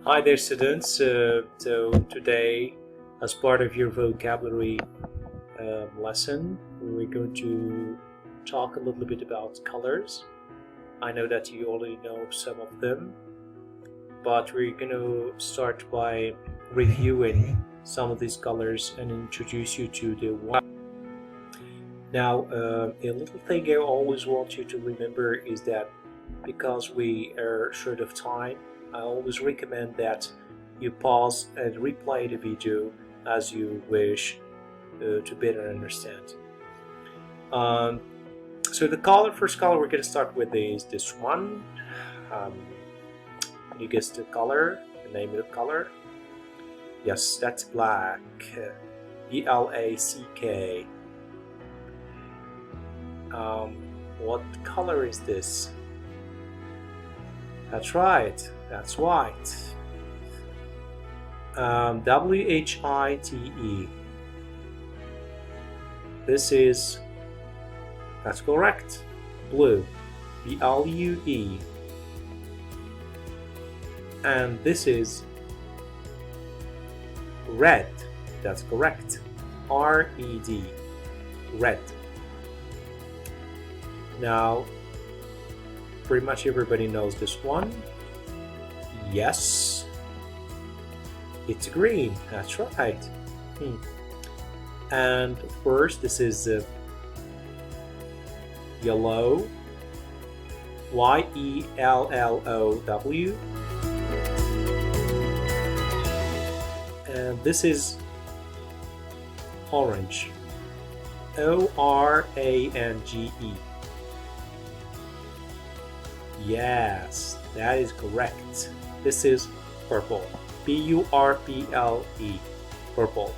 Hi there, students. So today, as part of your vocabulary lesson, we're going to talk a little bit about colors. I know that you already know some of them, but we're going to start by reviewing some of these colors and introduce you to the one. Now, a little thing I always want you to remember is that because we are short of time, I always recommend that you pause and replay the video as you wish to better understand. Um, so the first color we're going to start with is this one. Um, can you guess the color, the name of the color? Yes, that's black. B-L-A-C-K. What color is this? That's right, that's white. W-H-I-T-E. That's correct, blue. B-L-U-E. And this is red. That's correct, R-E-D. Red. Now, pretty much everybody knows this one. Yes, it's green. That's right. And of course, this is yellow. Y-E-L-L-O-W. And this is orange. O-R-A-N-G-E. Yes, that is correct. This is purple. P-U-R-P-L-E. Purple.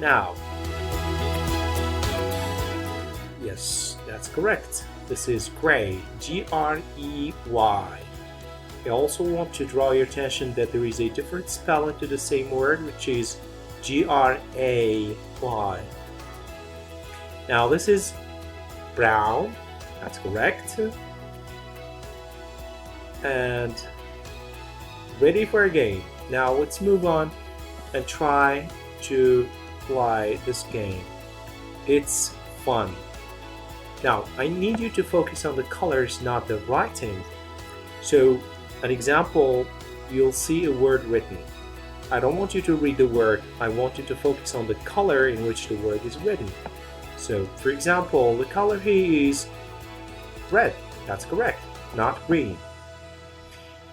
Now, yes, that's correct. This is gray. G-R-E-Y. I also want to draw your attention that there is a different spelling to the same word, which is G-R-A-Y. Now, this is brown. That's correct. And ready for a game. Now let's move on and try to play this game. It's fun. Now I need you to focus on the colors, not the writing. So an example, you'll see a word written. I don't want you to read the word, I want you to focus on the color in which the word is written. So for example, the color here is red. That's correct, not green.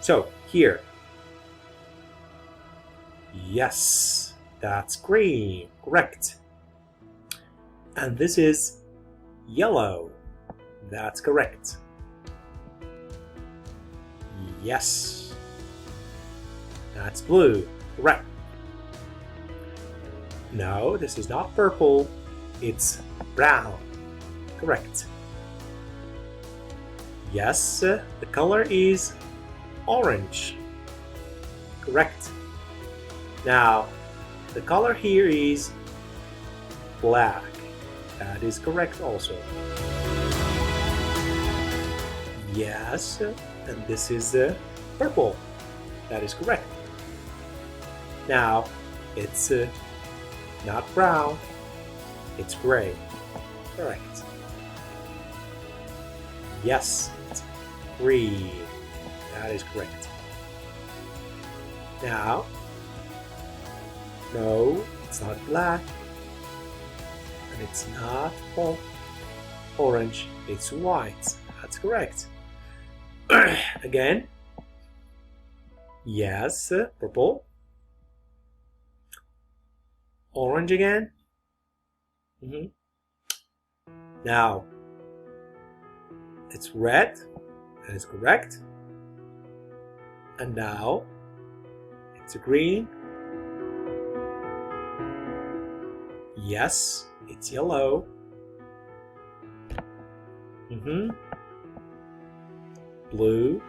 So here, yes, that's green, correct. And this is yellow, that's correct. Yes, that's blue, correct. No, this is not purple, it's brown, correct. Yes, the color is orange, correct. Now the color here is black. That is correct also. Yes, and this is purple. That is correct. Now it's not brown, it's gray. Correct. Yes, it's green. That is correct. Now, no, it's not black, and it's not orange, it's white. That's correct. Again, yes, purple, orange again. Now, it's red. That is correct. And now it's a green. Yes, it's yellow. Blue.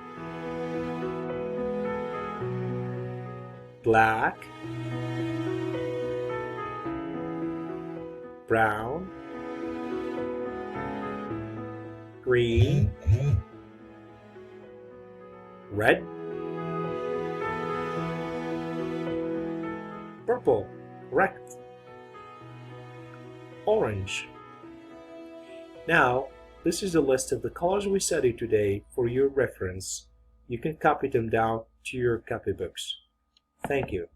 Black. Brown. Green. Red. Purple, correct. Orange. Now, this is a list of the colors we studied today for your reference. You can copy them down to your copybooks. Thank you.